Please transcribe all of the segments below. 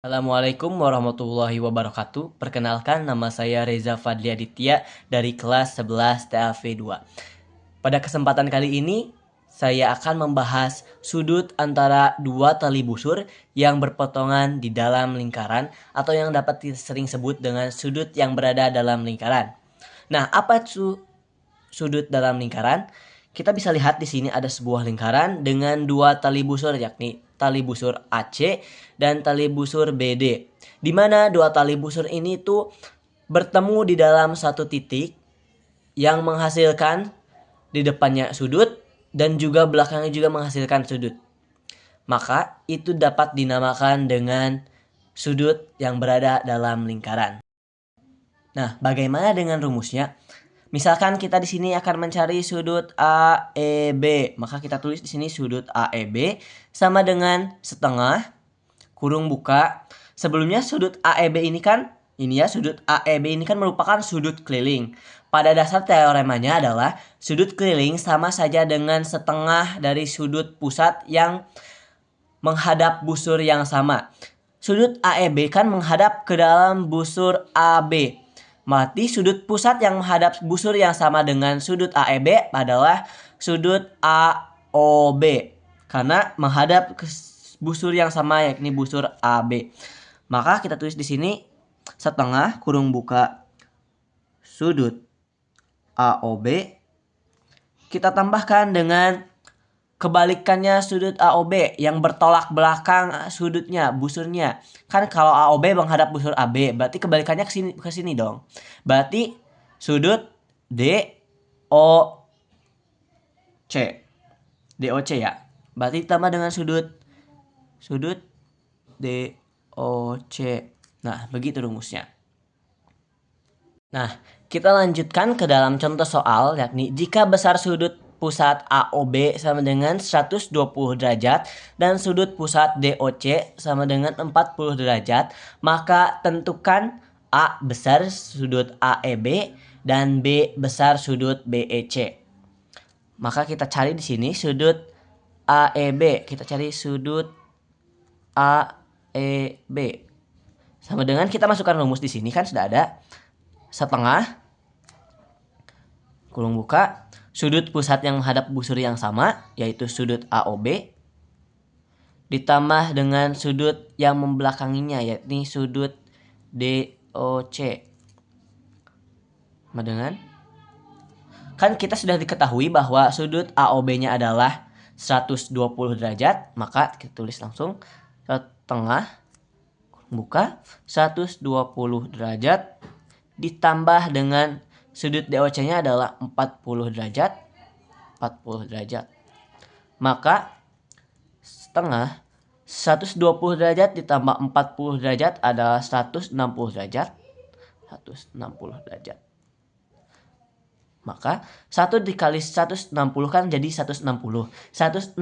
Assalamualaikum warahmatullahi wabarakatuh. Perkenalkan, nama saya Reza Fadli Aditya dari kelas 11 TAV 2. Pada kesempatan kali ini, saya akan membahas sudut antara dua tali busur yang berpotongan di dalam lingkaran atau yang dapat sering sebut dengan sudut yang berada dalam lingkaran. Nah, apa itu sudut dalam lingkaran? Kita bisa lihat di sini ada sebuah lingkaran dengan dua tali busur, yakni tali busur AC dan tali busur BD. Di mana dua tali busur ini tuh bertemu di dalam satu titik yang menghasilkan di depannya sudut dan juga belakangnya juga menghasilkan sudut. Maka itu dapat dinamakan dengan sudut yang berada dalam lingkaran. Nah, bagaimana dengan rumusnya? Misalkan kita di sini akan mencari sudut AEB, maka kita tulis di sini sudut AEB sama dengan setengah kurung buka. Sebelumnya sudut AEB ini kan sudut AEB ini kan merupakan sudut keliling. Pada dasar teoremanya adalah sudut keliling sama saja dengan setengah dari sudut pusat yang menghadap busur yang sama. Sudut AEB kan menghadap ke dalam busur AB. Berarti sudut pusat yang menghadap busur yang sama dengan sudut AEB adalah sudut AOB. Karena menghadap ke busur yang sama yakni busur AB. Maka kita tulis di sini setengah kurung buka sudut AOB. Kita tambahkan dengan kebalikannya sudut AOB yang bertolak belakang sudutnya, busurnya. Kan kalau AOB menghadap busur AB, berarti kebalikannya ke sini dong. Berarti sudut DOC. DOC ya. Berarti ditambah dengan sudut DOC. Nah, begitu rumusnya. Nah, kita lanjutkan ke dalam contoh soal, yakni jika besar sudut pusat AOB sama dengan 120 derajat dan sudut pusat DOC sama dengan 40 derajat, maka tentukan A besar sudut AEB dan B besar sudut BEC. Maka kita cari di sini sudut AEB. Kita cari sudut AEB. Sama dengan kita masukkan rumus di sini kan sudah ada setengah kurung buka sudut pusat yang menghadap busur yang sama yaitu sudut AOB ditambah dengan sudut yang membelakanginya yakni sudut DOC. Sama dengan kan kita sudah diketahui bahwa sudut AOB-nya adalah 120 derajat, maka kita tulis langsung setengah buka 120 derajat ditambah dengan sudut DOC-nya adalah 40 derajat. Maka setengah 120 derajat ditambah 40 derajat adalah 160 derajat. Maka 1 dikali 160 kan jadi 160. 160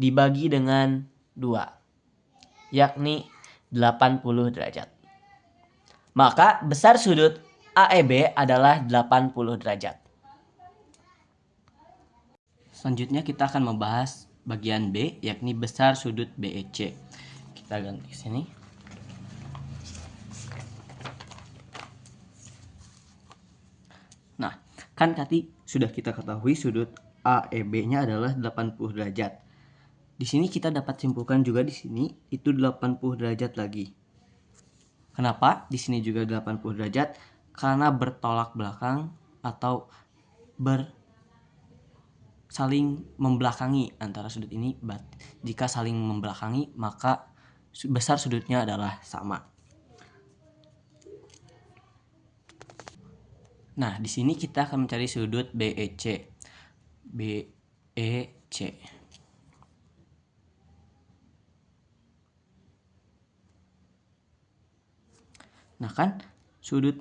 dibagi dengan 2, yakni 80 derajat. Maka besar sudut AEB adalah 80 derajat. Selanjutnya kita akan membahas bagian B, yakni besar sudut BEC. Kita ganti ke sini. Nah, kan tadi sudah kita ketahui sudut AEB-nya adalah 80 derajat. Di sini kita dapat simpulkan juga di sini itu 80 derajat lagi. Kenapa di sini juga 80 derajat? Karena bertolak belakang atau saling membelakangi antara sudut ini. Jika saling membelakangi maka besar sudutnya adalah sama. Nah, di sini kita akan mencari sudut BEC. BEC. Nah, kan sudut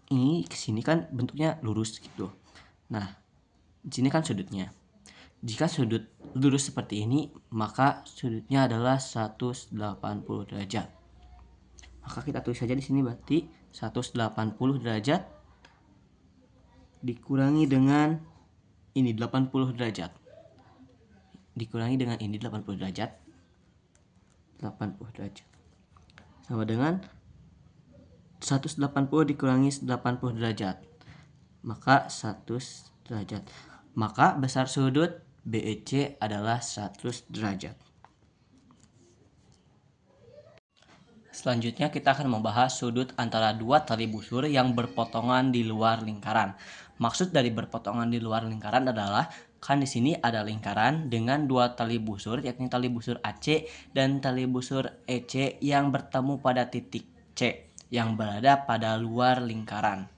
ini ke sini kan bentuknya lurus gitu. Nah, di sini kan sudutnya. Jika sudut lurus seperti ini, maka sudutnya adalah 180 derajat. Maka kita tulis saja di sini berarti 180 derajat dikurangi dengan ini 80 derajat. Dikurangi dengan ini 80 derajat. 80 derajat. Sama dengan 180 dikurangi 80 derajat. Maka 100 derajat. Maka besar sudut BEC adalah 100 derajat. Selanjutnya kita akan membahas sudut antara dua tali busur yang berpotongan di luar lingkaran. Maksud dari berpotongan di luar lingkaran adalah kan di sini ada lingkaran dengan dua tali busur, yakni tali busur AC dan tali busur EC yang bertemu pada titik C yang berada pada luar lingkaran.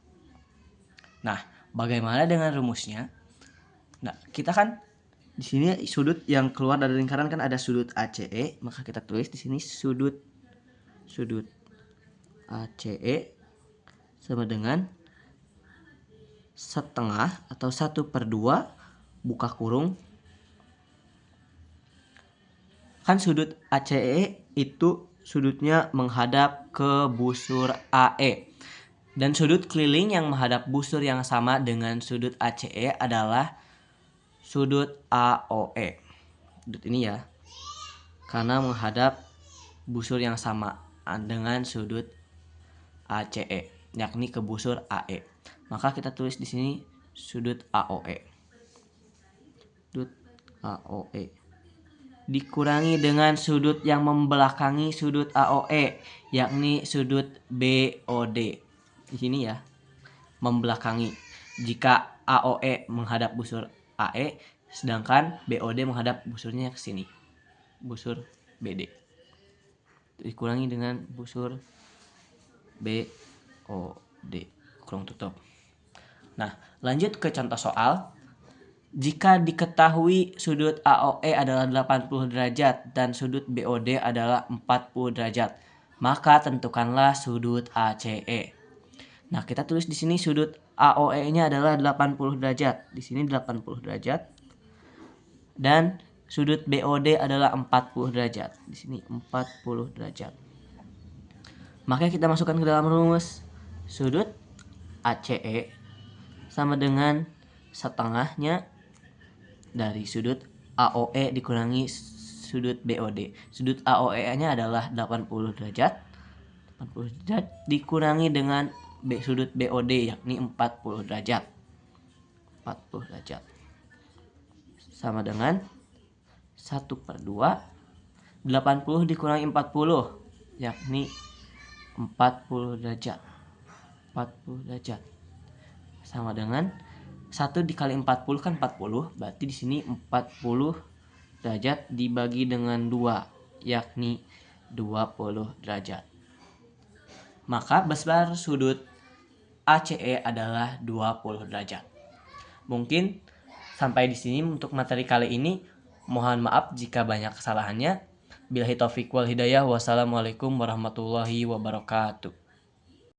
Nah, bagaimana dengan rumusnya? Nah, kita kan di sini sudut yang keluar dari lingkaran kan ada sudut ACE, maka kita tulis di sini sudut ACE sama dengan setengah atau 1/2 buka kurung. Kan sudut ACE itu sudutnya menghadap ke busur AE. Dan sudut keliling yang menghadap busur yang sama dengan sudut ACE adalah sudut AOE. Sudut ini ya. Karena menghadap busur yang sama dengan sudut ACE, yakni ke busur AE. Maka kita tulis di sini sudut AOE. Sudut AOE dikurangi dengan sudut yang membelakangi sudut AOE, yakni sudut BOD. Di sini ya, membelakangi. Jika AOE menghadap busur AE, sedangkan BOD menghadap busurnya ke sini, busur BD. Dikurangi dengan busur BOD, kurung tutup. Nah, lanjut ke contoh soal. Jika diketahui sudut AOE adalah 80 derajat dan sudut BOD adalah 40 derajat, maka tentukanlah sudut ACE. Nah, kita tulis di sini sudut AOE-nya adalah 80 derajat. Di sini 80 derajat. Dan sudut BOD adalah 40 derajat. Di sini 40 derajat. Maka kita masukkan ke dalam rumus. Sudut ACE sama dengan setengahnya dari sudut AOE dikurangi sudut BOD. Sudut AOE-nya adalah 80 derajat. 80 derajat dikurangi dengan sudut BOD, yakni 40 derajat. 40 derajat. Sama dengan 1/2. 80 dikurangi 40, yakni 40 derajat. 40 derajat. Sama dengan 1 dikali 40 kan 40, berarti di sini 40 derajat dibagi dengan 2, yakni 20 derajat. Maka besar sudut ACE adalah 20 derajat. Mungkin sampai di sini untuk materi kali ini. Mohon maaf jika banyak kesalahannya. Billahi taufiq wal hidayah. Wassalamualaikum warahmatullahi wabarakatuh.